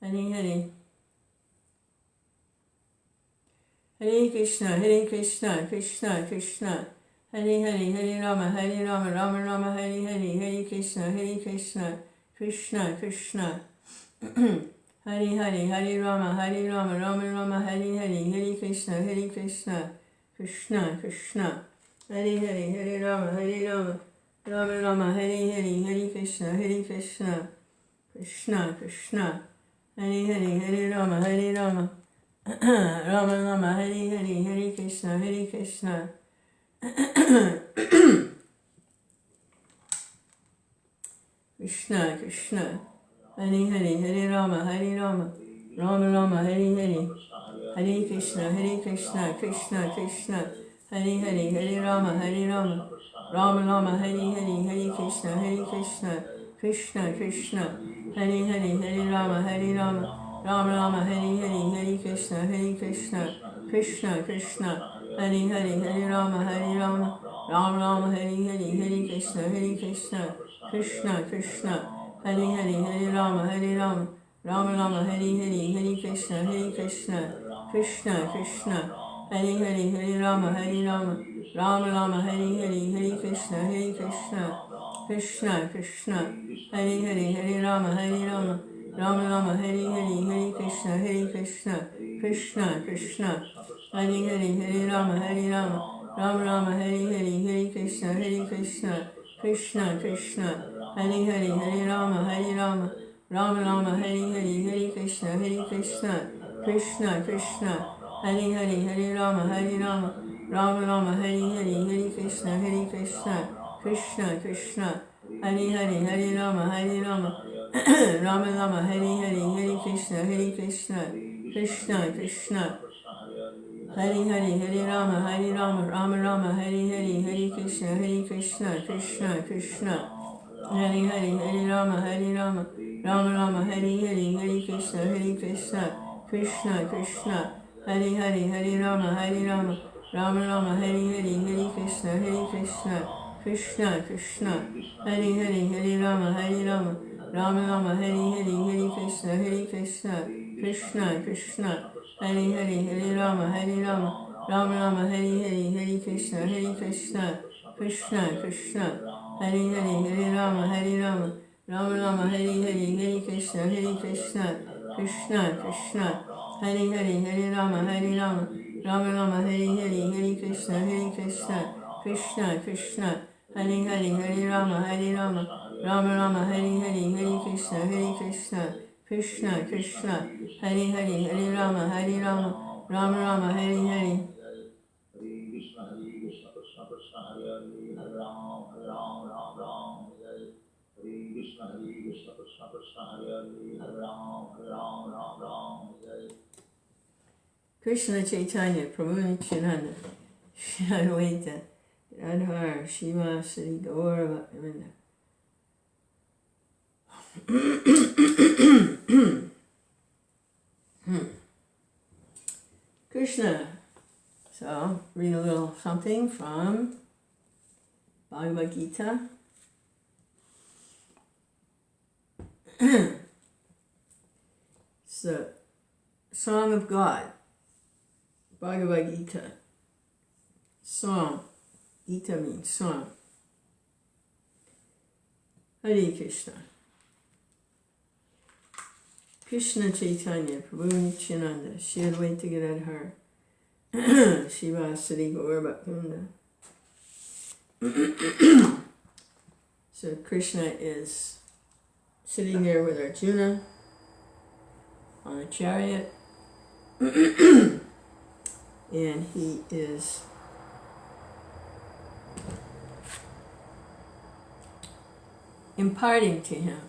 Hare Hare. Hare Krishna, Krishna Krishna, Hare Hare, Hare Rama, Rama Rama, Hare Hare, Hare Krishna, Krishna Krishna, Hare Hare, Hare Rama, Rama Rama, Hare Hare, Hare Krishna, Krishna Krishna, Hare Hare, Hare Rama, Rama Rama, Hare Hare, Hare Krishna, Krishna Krishna, Hare Hare, Hare Rama, Rama Rama, Hare Hare, Hare Krishna, Krishna Krishna, Hare Hare, Hare Rama, Rama Rama, Hare Hare, Hare Krishna, Krishna Krishna, Hare Hare, Hare Rama, Rama Rama, Hare Hare, Hare Krishna, Krishna Krishna, Hare Hare, Hare Rama, Rama Rama, Hare Hare, Hare Krishna, Krishna Krishna, Hare Hare, Hare Rama, Rama Rama, Hare Hare, Hare Krishna, Krishna Krishna, Hare Hare, Hare Rama, Rama Rama, Hare Hare, Hare Krishna, Krishna Krishna, Hare Hare, Hare Rama, Rama Rama, Hare Hare, Hare Krishna, Krishna Krishna, Hare Hare, Hare Rama, Rama Rama, Hare Hare, Hare Krishna, Krishna Krishna, Hare Hare, Hare Rama, Rama Rama, Hare Hare, Hare Krishna, Krishna Krishna, Hare Hare, Hare Rama, Rama Rama, Hare Hare, Hare Krishna, Krishna Krishna, Hare Hare, Hare Rama, Rama Rama, Hare Hare, Hare Krishna, Krishna Krishna, Hare Hare, Hare Rama, Rama Rama, Hare Hare, Hare Krishna, Krishna Krishna, Hare Hare, Hare Rama, Rama Rama, Hare Hare, Hare Krishna, Krishna Krishna, Hare Hare, Hare Rama, Rama Rama, Hare Hare, Hare Krishna, Krishna Krishna, Hare Hare, Hare Rama, Rama Rama, Hare Hare, Hare Krishna, Krishna Krishna, Hare Hare, Hare Rama, Rama Rama, Hare Hare, Hare Krishna, Krishna Krishna, Hare Hare, Hare Rama, Rama Rama, Hare Hare, Hare Krishna, Krishna Krishna, Hare Hare, Hare Rama, Rama Rama, Hare Hare, Hare Krishna, Krishna Krishna, Hare Hare, Hare Rama, Rama Rama, Hare Hare, Hare Krishna, Krishna Krishna, Hare Hare, Hare Rama, Rama Rama, Hare Hare, Hare Krishna, Krishna Krishna, Hare Hare, Hare Rama, Rama Rama, Hare Hare. Krishna Chaitanya, Prabhu Nityananda, Shri Advaita, Radhar, Shiva, Sri Gaura Bhaktivinoda. Krishna. So, read a little something from Bhagavad Gita. It's the Song of God, Bhagavad Gita. Song, Gita means song. Hare Krishna. Krishna Chaitanya, Prabhu Nityananda, Shri Advaita Gadadhar, Shiva Sri Gaura Bhaktivinoda. So Krishna is sitting there with Arjuna on a chariot, and he is imparting to him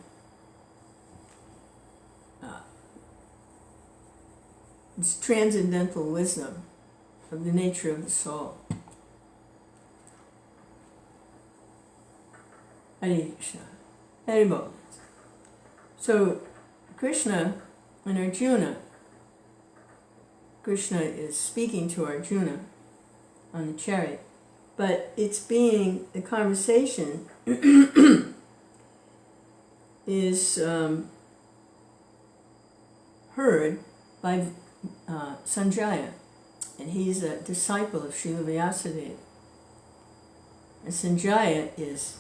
this transcendental wisdom of the nature of the soul. Hare Krishna. Hare Bol. So Krishna and Arjuna, Krishna is speaking to Arjuna on the chariot, but the conversation is heard by Sanjaya, and he's a disciple of Srila Vyasadeva. And Sanjaya is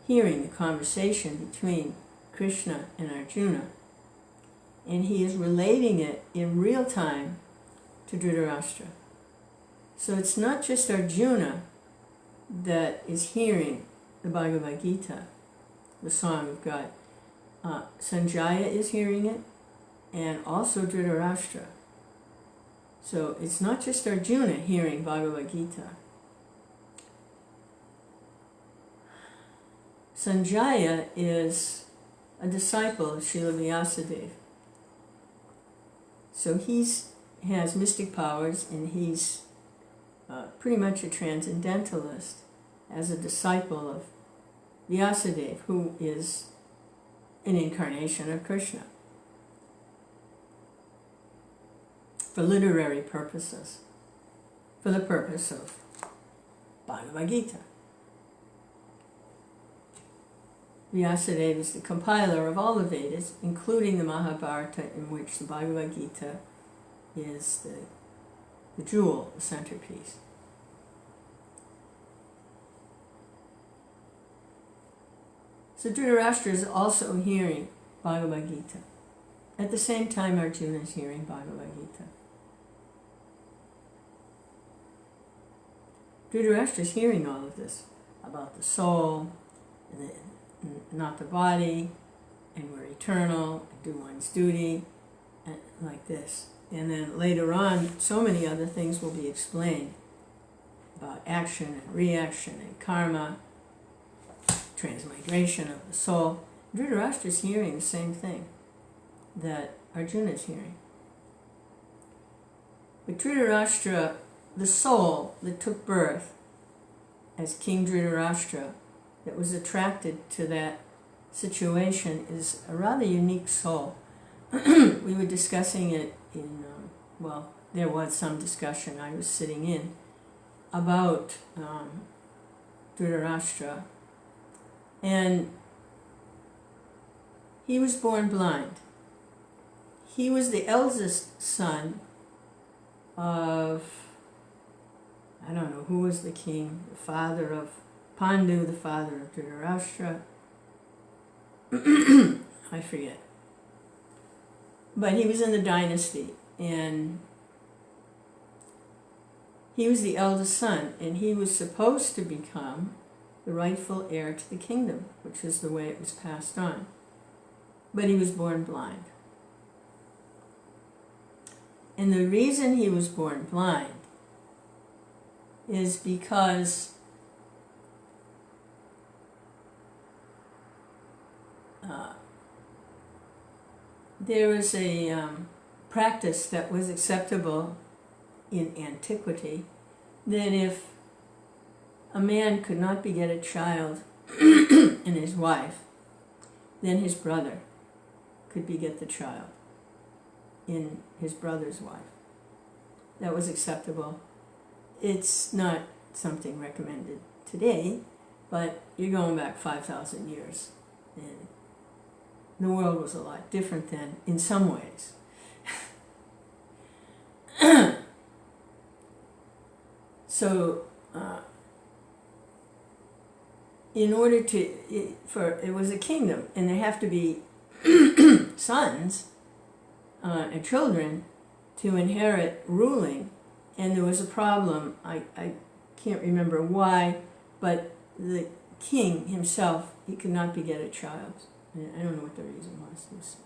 hearing the conversation between Krishna and Arjuna, and he is relating it in real time to Dhritarashtra. So it's not just Arjuna that is hearing the Bhagavad Gita, the Song of God. Sanjaya is hearing it, and also Dhritarashtra. So it's not just Arjuna hearing Bhagavad Gita. Sanjaya is a disciple of Srila Vyasadeva. So he has mystic powers, and he's pretty much a transcendentalist as a disciple of Vyasadeva, who is an incarnation of Krishna for literary purposes, for the purpose of Bhagavad Gita. Vyasadeva is the compiler of all the Vedas, including the Mahabharata, in which the Bhagavad Gita is the jewel, the centerpiece. So Dhritarashtra is also hearing Bhagavad Gita. At the same time, Arjuna is hearing Bhagavad Gita. Dhritarashtra is hearing all of this about the soul, and not the body, and we're eternal, and do one's duty, and like this. And then later on, so many other things will be explained about action and reaction and karma, transmigration of the soul. Dhritarashtra is hearing the same thing that Arjuna is hearing. But Dhritarashtra, the soul that took birth as King Dhritarashtra, that was attracted to that situation, is a rather unique soul. We were discussing it in, there was some discussion I was sitting in about Dhritarashtra, and he was born blind. He was the eldest son of, I don't know who was the king, the father of Pandu, the father of Dhritarashtra. I forget. But he was in the dynasty, and he was the eldest son, and he was supposed to become the rightful heir to the kingdom, which is the way it was passed on. But he was born blind. And the reason he was born blind is because there was a practice that was acceptable in antiquity, that if a man could not beget a child and his wife, then his brother could beget the child in his brother's wife. That was acceptable. It's not something recommended today, but you're going back 5,000 years, and the world was a lot different then in some ways. So in order to, it was a kingdom, and there have to be sons and children to inherit ruling, and there was a problem. I can't remember why, but the king himself, he could not beget a child. I don't know what the reason was.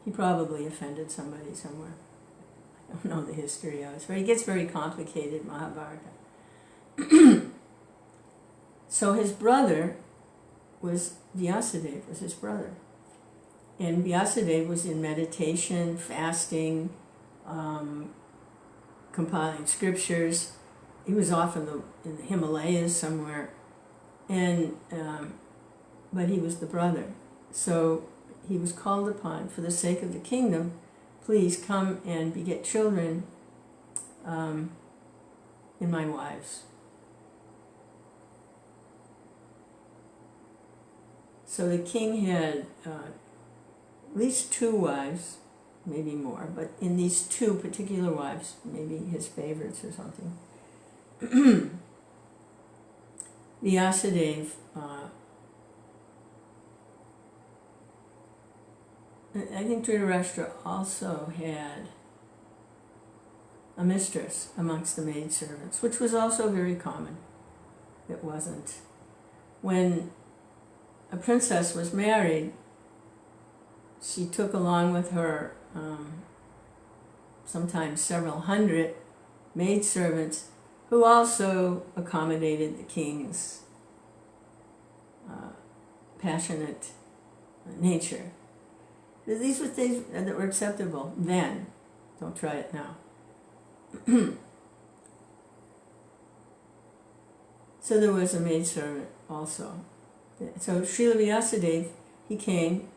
He probably offended somebody somewhere. I don't know the history of it. It gets very complicated, Mahabharata. So his brother was, Vyasadeva was his brother. And Vyasadeva was in meditation, fasting, compiling scriptures. He was off in the Himalayas somewhere, and but he was the brother. So he was called upon, for the sake of the kingdom, please come and beget children in my wives. So the king had at least 2 wives, maybe more, but in these two particular wives, maybe his favorites or something. Vyasadeva, I think Dhritarashtra also had a mistress amongst the maidservants, which was also very common. It wasn't. When a princess was married, she took along with her sometimes several hundred maidservants who also accommodated the king's passionate nature. These were things that were acceptable then. Don't try it now. So there was a maidservant also. So Srila Vyasadeva, he came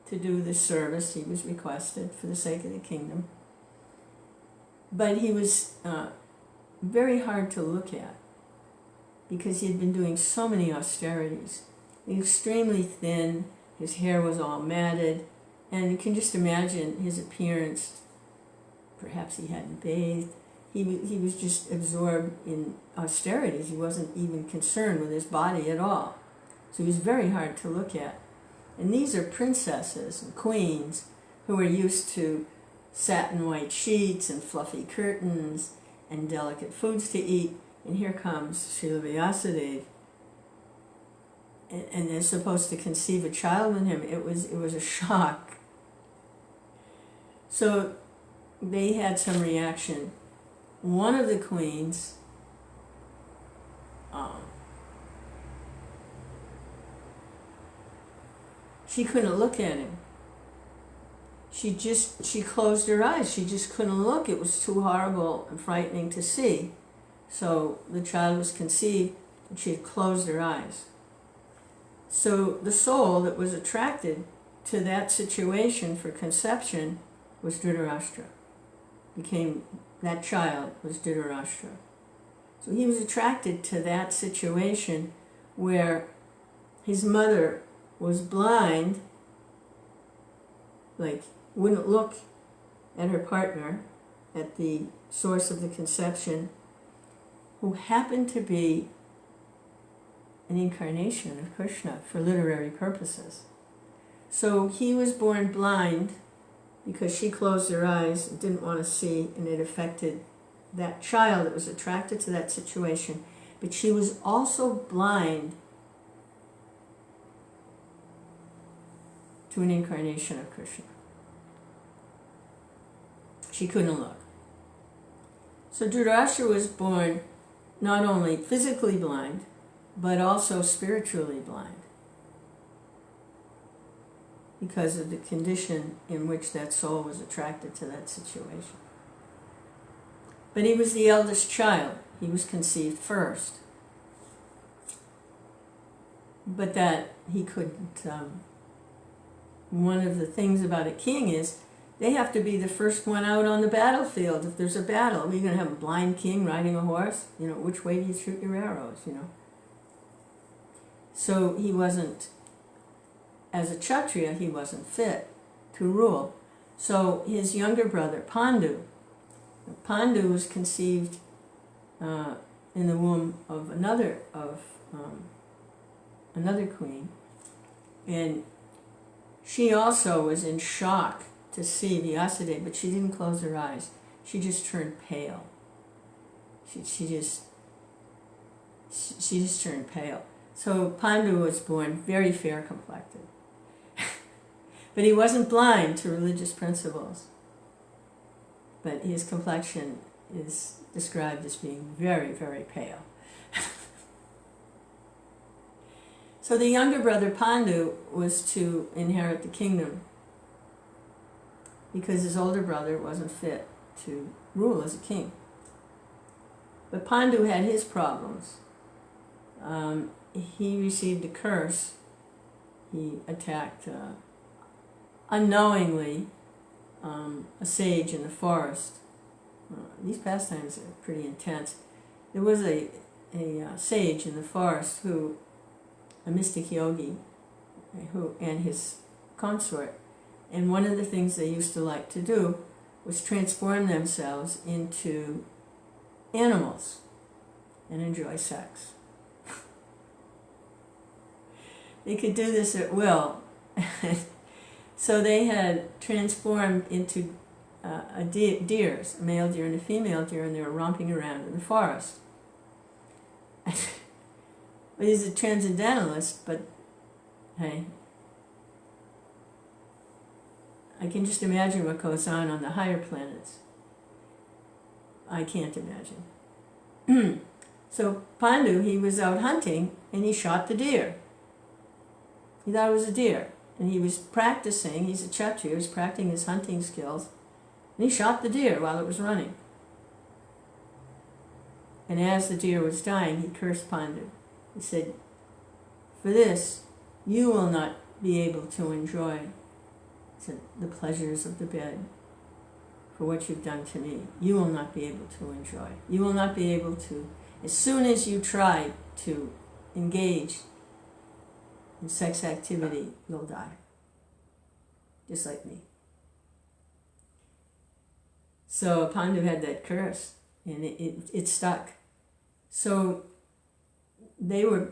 to do this service. He was requested for the sake of the kingdom. But he was very hard to look at because he had been doing so many austerities. Extremely thin, his hair was all matted, and you can just imagine his appearance. Perhaps he hadn't bathed. He was just absorbed in austerities. He wasn't even concerned with his body at all. So he was very hard to look at. And these are princesses and queens who are used to satin white sheets and fluffy curtains and delicate foods to eat. And here comes Srila Vyasadeva, and they're supposed to conceive a child in him. It was a shock. So they had some reaction. One of the queens she couldn't look at him. She closed her eyes. She just couldn't look. It was too horrible and frightening to see. So the child was conceived, and she had closed her eyes. So the soul that was attracted to that situation for conception was Dhritarashtra. That child was Dhritarashtra. So he was attracted to that situation where his mother was blind, like wouldn't look at her partner, at the source of the conception, who happened to be an incarnation of Krishna for literary purposes. So he was born blind because she closed her eyes and didn't want to see, and it affected that child that was attracted to that situation. But she was also blind to an incarnation of Krishna. She couldn't look. So Dhritarashtra was born not only physically blind, but also spiritually blind, because of the condition in which that soul was attracted to that situation. But he was the eldest child. He was conceived first. But that he couldn't... one of the things about a king is they have to be the first one out on the battlefield. If there's a battle, are you going to have a blind king riding a horse? Which way do you shoot your arrows, So he wasn't, as a Kshatriya, he wasn't fit to rule. So his younger brother, Pandu was conceived in the womb of another queen, and she also was in shock to see Vyasadeva, but she didn't close her eyes. She just turned pale. She just turned pale. So Pandu was born very fair complected. But he wasn't blind to religious principles. But his complexion is described as being very, very pale. So the younger brother Pandu was to inherit the kingdom because his older brother wasn't fit to rule as a king. But Pandu had his problems. He received a curse. He attacked unknowingly a sage in the forest. These pastimes are pretty intense. There was a sage in the forest a mystic yogi, and his consort, And one of the things they used to like to do was transform themselves into animals and enjoy sex. They could do this at will. So they had transformed into deers, a male deer and a female deer, and they were romping around in the forest. He's a transcendentalist, but hey, I can just imagine what goes on the higher planets. I can't imagine. So Pandu, he was out hunting and he shot the deer. He thought it was a deer. And he was practicing, he's a kshatriya, he was practicing his hunting skills. And he shot the deer while it was running. And as the deer was dying, he cursed Pandu. He said, "For this, you will not be able to enjoy," said, "the pleasures of the bed. For what you've done to me, you will not be able to enjoy. You will not be able to, as soon as you try to engage in sex activity, you'll die. Just like me." So Pandu had that curse, and it stuck. So they were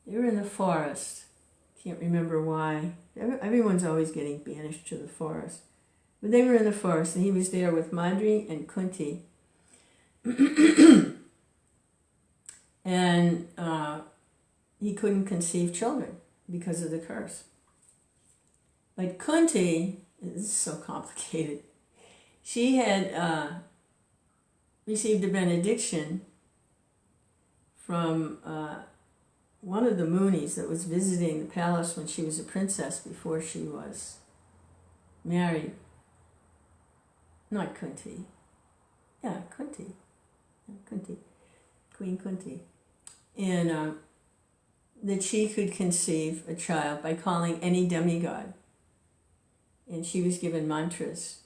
in the forest. Can't remember why. Everyone's always getting banished to the forest. But they were in the forest, and he was there with Madri and Kunti. And he couldn't conceive children because of the curse. But Kunti, this is so complicated, she had received a benediction from one of the Munis that was visiting the palace when she was a princess before she was married. Not Kunti. Yeah, Kunti. Kunti. Queen Kunti. And that she could conceive a child by calling any demigod. And she was given mantras.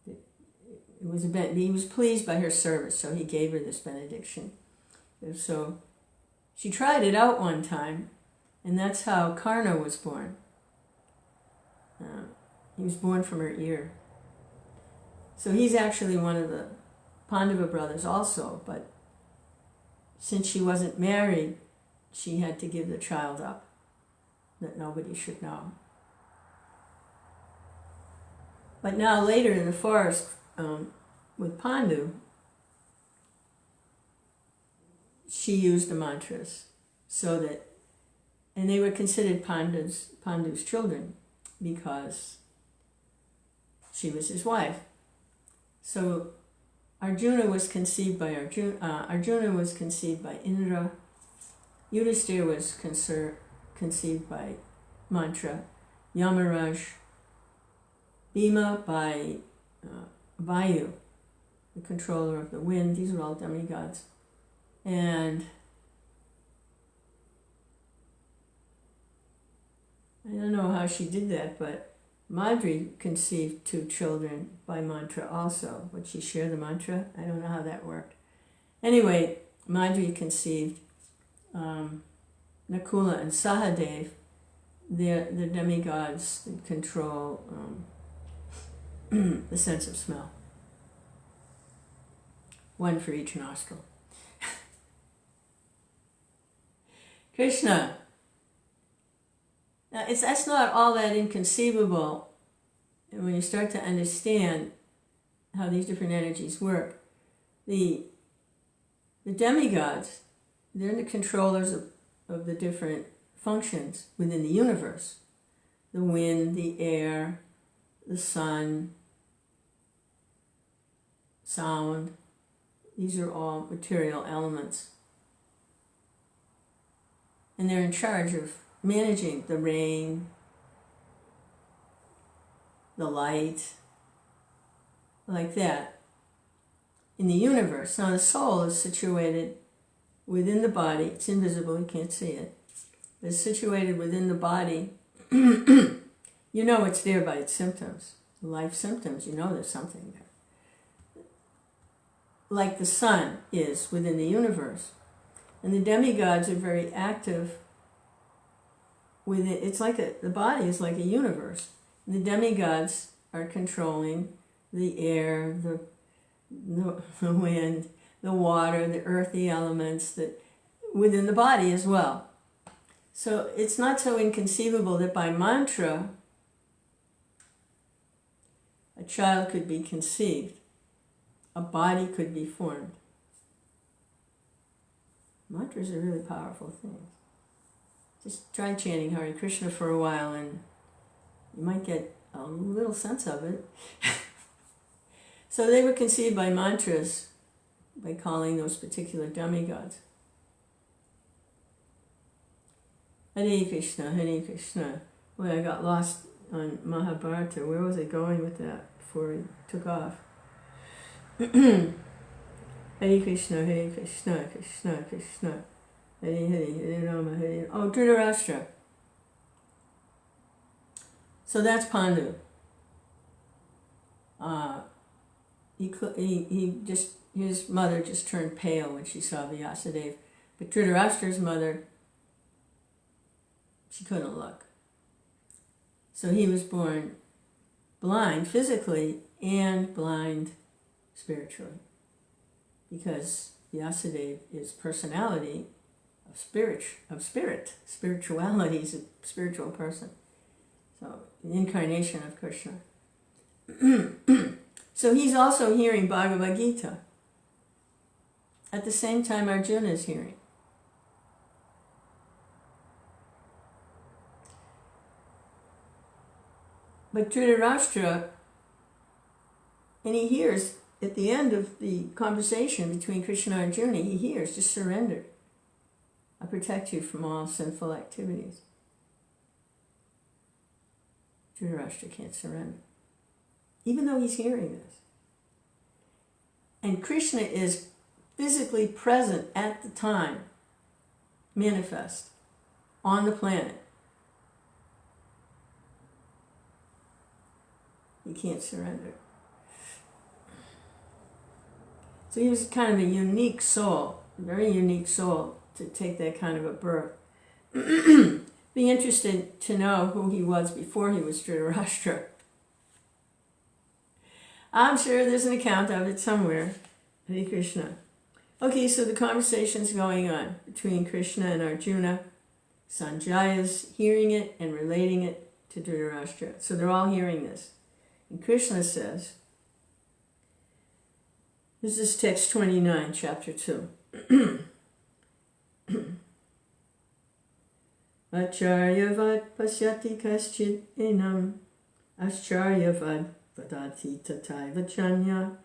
He was pleased by her service, so he gave her this benediction. So she tried it out one time, and that's how Karna was born. He was born from her ear. So he's actually one of the Pandava brothers also, but since she wasn't married, she had to give the child up, that nobody should know. But now later in the forest with Pandu, she used the mantras so that, and they were considered Pandu's children because she was his wife. So Arjuna was conceived by Arjuna was conceived by Indra. Yudhishthira was conceived by Mantra. Yamaraj, Bhima by Vayu, the controller of the wind. These are all demigods. And I don't know how she did that, but Madri conceived 2 children by mantra also. Would she share the mantra? I don't know how that worked. Anyway, Madri conceived Nakula and Sahadev. They're the demigods that control the sense of smell. One for each nostril. Krishna. Now, that's not all that inconceivable when you start to understand how these different energies work. The demigods, they're the controllers of the different functions within the universe. The wind, the air, the sun, sound. These are all material elements. And they're in charge of managing the rain, the light, like that, in the universe. Now the soul is situated within the body. It's invisible, you can't see it. But it's situated within the body. You know it's there by its symptoms. Life symptoms, you know there's something there. Like the sun is within the universe. And the demigods are very active within, it's like the body is like a universe. The demigods are controlling the air, the wind, the water, the earthy elements that within the body as well. So it's not so inconceivable that by mantra a child could be conceived, a body could be formed. Mantras are really powerful things. Just try chanting Hare Krishna for a while and you might get a little sense of it. So they were conceived by mantras, by calling those particular demigods. Hare Krishna, Hare Krishna. Boy, I got lost on Mahabharata. Where was I going with that before we took off? Hare Krishna, Hare Krishna, Krishna Krishna, Hare Hare, Hare Rama, Hare... Oh, Dhritarashtra. So that's Pandu. His mother just turned pale when she saw Vyasadeva. But Dhritarashtra's mother, she couldn't look. So he was born blind physically and blind spiritually. Because Vyasadeva is personality of spirituality. He's a spiritual person. So, the incarnation of Krishna. So he's also hearing Bhagavad Gita. At the same time Arjuna is hearing. But Dhritarashtra, and he hears at the end of the conversation between Krishna and Arjuna, he hears, just surrender. I protect you from all sinful activities. Dhritarashtra can't surrender, even though he's hearing this. And Krishna is physically present at the time, manifest, on the planet. He can't surrender. So he was kind of a unique soul, a very unique soul to take that kind of a birth. Be interested to know who he was before he was Dhritarashtra. I'm sure there's an account of it somewhere. Hare Krishna. Okay, so the conversation's going on between Krishna and Arjuna. Sanjaya's hearing it and relating it to Dhritarashtra. So they're all hearing this. And Krishna says, this is text 29, chapter 2. āścarya-vat paśyati kaścid enam, āścarya-vad vadati tathaiva cānyaḥ,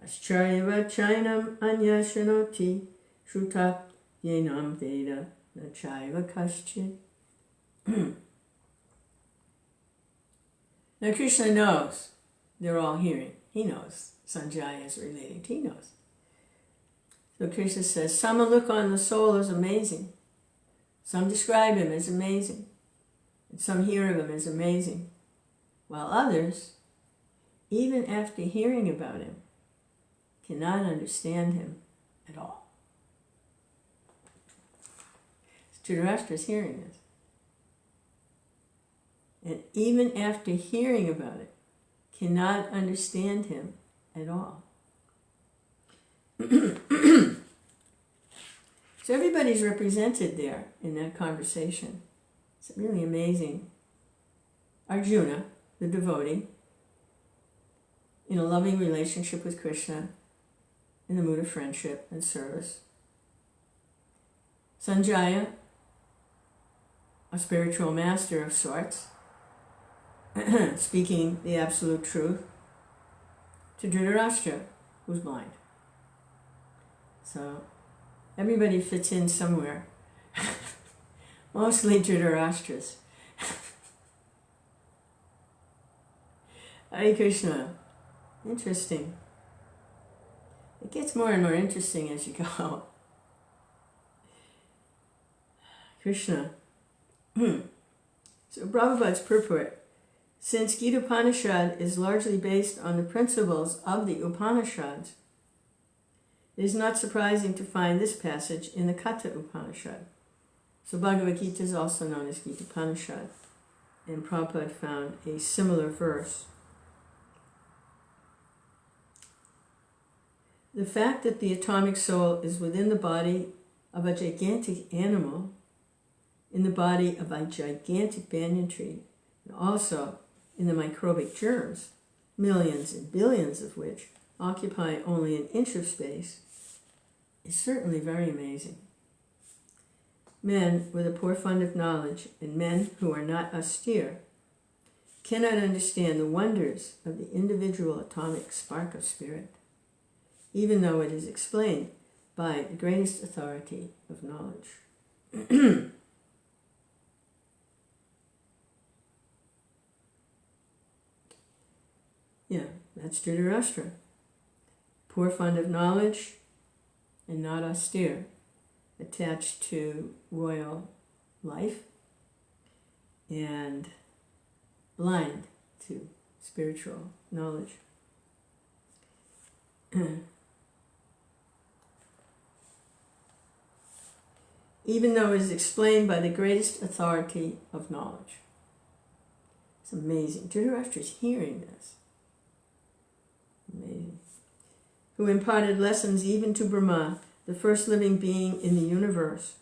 āścarya-vat cainam anyaḥ śṛṇoti, śrutvāpy enam veda, na caiva kaścid. Now Krishna knows they're all hearing. He knows. Sanjaya is relating. He knows. So Krishna says, some look on the soul as amazing. Some describe him as amazing. And some hear of him as amazing. While others, even after hearing about him, cannot understand him at all. Dhritarashtra is hearing this. And even after hearing about it, cannot understand him at all. So everybody's represented there in that conversation. It's really amazing. Arjuna, the devotee, in a loving relationship with Krishna, in the mood of friendship and service. Sanjaya, a spiritual master of sorts, speaking the absolute truth to Dhritarashtra, who's blind. So everybody fits in somewhere. Mostly Dhritarashtra's. Hare Krishna. Interesting. It gets more and more interesting as you go. Krishna. So Prabhupada's purport. Since Gītopaniṣad is largely based on the principles of the Upaniṣads, It is not surprising to find this passage in the Kaṭha Upaniṣad. So Bhagavad Gita is also known as Gītopaniṣad, and Prabhupada found a similar verse. The fact that the atomic soul is within the body of a gigantic animal, in the body of a gigantic banyan tree, and also in the microbic germs, millions and billions of which occupy only an inch of space, is certainly very amazing. Men with a poor fund of knowledge and men who are not austere cannot understand the wonders of the individual atomic spark of spirit, even though it is explained by the greatest authority of knowledge. Yeah, that's Dhritarashtra. Poor fund of knowledge and not austere, attached to royal life and blind to spiritual knowledge. Even though it is explained by the greatest authority of knowledge. It's amazing. Dhritarashtra is hearing this. Amazing. Who imparted lessons even to Brahma, the first living being in the universe.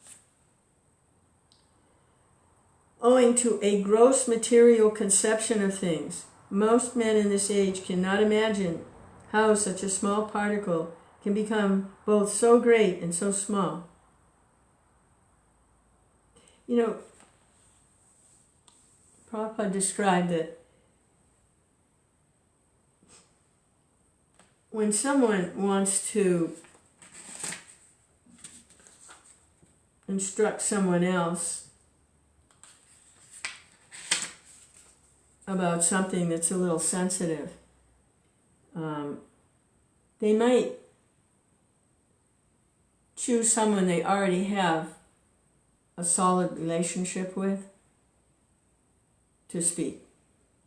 Owing to a gross material conception of things, most men in this age cannot imagine how such a small particle can become both so great and so small. You know, Prabhupada described that when someone wants to instruct someone else about something that's a little sensitive, they might choose someone they already have a solid relationship with to speak,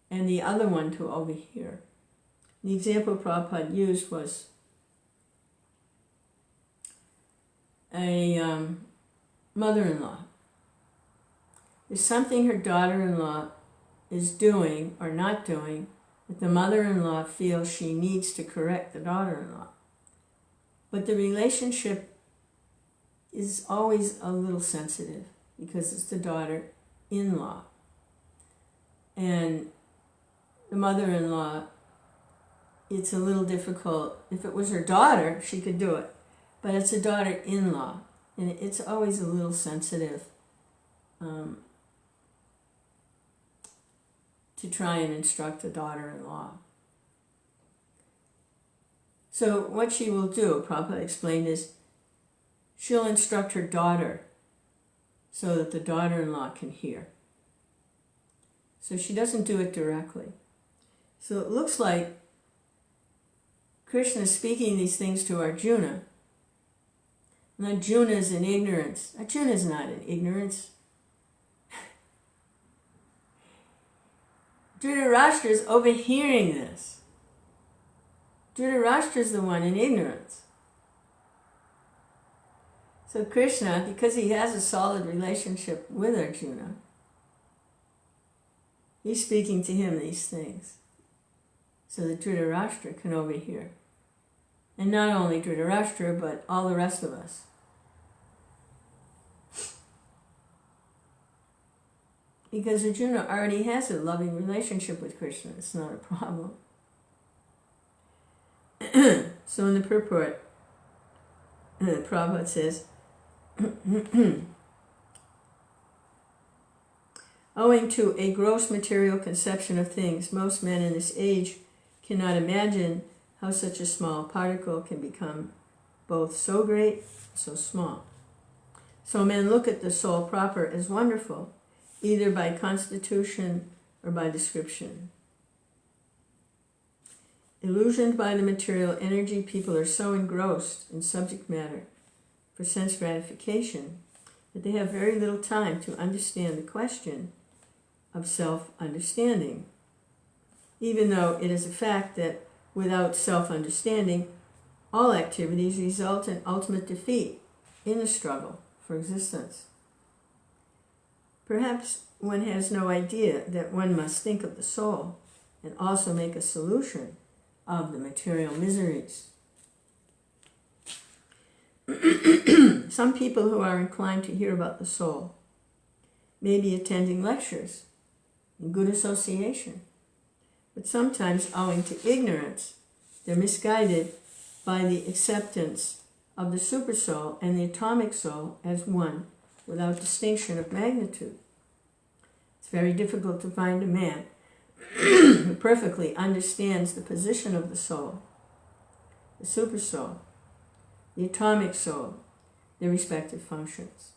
and the other one to overhear. The example Prabhupada used was a mother-in-law. There's something her daughter-in-law is doing or not doing that the mother-in-law feels she needs to correct the daughter-in-law. But the relationship is always a little sensitive because it's the daughter-in-law. And the mother-in-law, it's a little difficult. If it was her daughter, she could do it. But it's a daughter-in-law, and it's always a little sensitive to try and instruct the daughter-in-law. So what she will do, Prabhupada explained, is she'll instruct her daughter so that the daughter-in-law can hear. So she doesn't do it directly. So it looks like Krishna is speaking these things to Arjuna. And Arjuna is in ignorance. Arjuna is not in ignorance. Dhritarashtra is overhearing this. Dhritarashtra is the one in ignorance. So Krishna, because he has a solid relationship with Arjuna, he's speaking to him these things so that Dhritarashtra can overhear. And not only Dhritarashtra, but all the rest of us. Because Arjuna already has a loving relationship with Krishna. It's not a problem. So in the purport, Prabhupada says, owing to a gross material conception of things, most men in this age cannot imagine how such a small particle can become both so great, so small. So men look at the soul proper as wonderful, either by constitution or by description. Illusioned by the material energy, people are so engrossed in subject matter for sense gratification that they have very little time to understand the question of self-understanding, even though it is a fact that without self-understanding, all activities result in ultimate defeat in the struggle for existence. Perhaps one has no idea that one must think of the soul and also make a solution of the material miseries. Some people who are inclined to hear about the soul may be attending lectures in good association, but sometimes owing to ignorance, they're misguided by the acceptance of the supersoul and the atomic soul as one without distinction of magnitude. It's very difficult to find a man who perfectly understands the position of the soul, the supersoul, the atomic soul, their respective functions.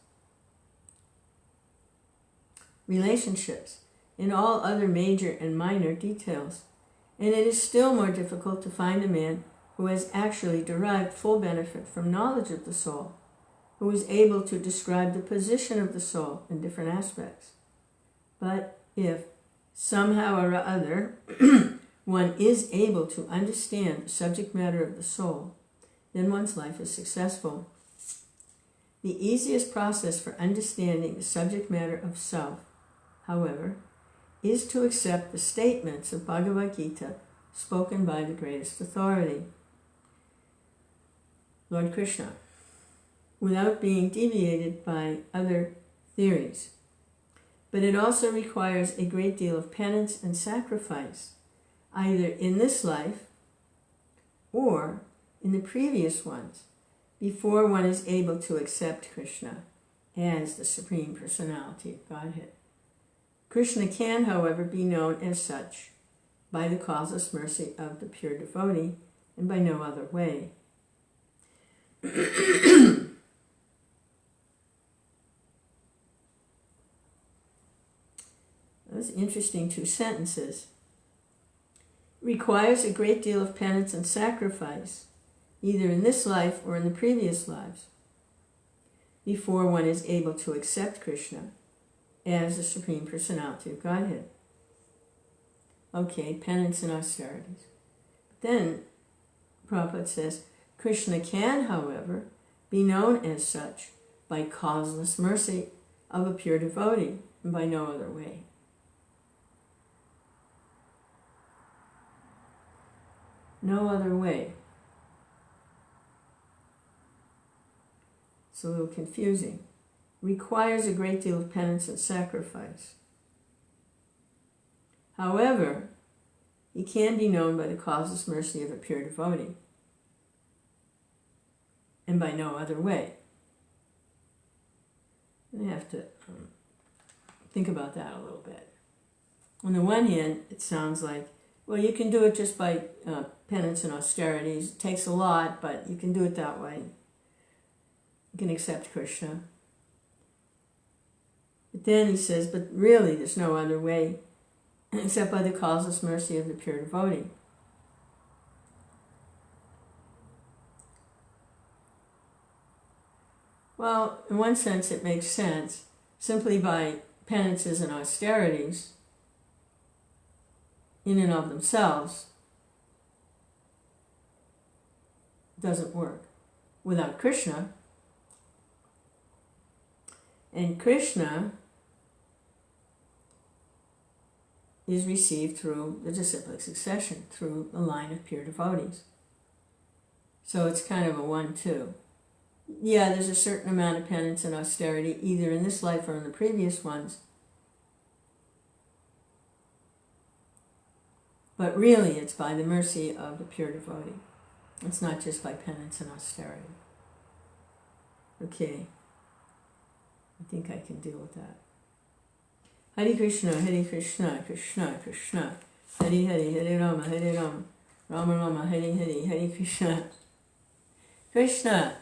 Relationships, and all other major and minor details, and it is still more difficult to find a man who has actually derived full benefit from knowledge of the soul, who is able to describe the position of the soul in different aspects. But if somehow or other one is able to understand the subject matter of the soul, then one's life is successful. The easiest process for understanding the subject matter of self, however, is to accept the statements of Bhagavad Gita spoken by the greatest authority, Lord Krishna, without being deviated by other theories. But it also requires a great deal of penance and sacrifice, either in this life or in the previous ones, before one is able to accept Krishna as the Supreme Personality of Godhead. Krishna can, however, be known as such by the causeless mercy of the pure devotee and by no other way. Those interesting two sentences. Requires a great deal of penance and sacrifice, either in this life or in the previous lives, before one is able to accept Krishna as the Supreme Personality of Godhead. Okay, penance and austerities. Then, Prabhupada says, Krishna can, however, be known as such by causeless mercy of a pure devotee and by no other way. No other way. It's a little confusing. Requires a great deal of penance and sacrifice. However, he can be known by the causeless mercy of a pure devotee and by no other way. I have to think about that a little bit. On the one hand, it sounds like, well, you can do it just by penance and austerities. It takes a lot, but you can do it that way. You can accept Krishna. But then he says, but really there's no other way except by the causeless mercy of the pure devotee. Well, in one sense it makes sense. Simply by penances and austerities, in and of themselves, doesn't work. Without Krishna, and Krishna is received through the disciplic succession, through the line of pure devotees. So it's kind of a 1-2. Yeah, there's a certain amount of penance and austerity, either in this life or in the previous ones. But really, it's by the mercy of the pure devotee. It's not just by penance and austerity. Okay. I think I can deal with that. Hare Krishna, Krishna Krishna, Hare Hare, Hare Rama, Rama Rama, Hare Hare, Hare Krishna. Krishna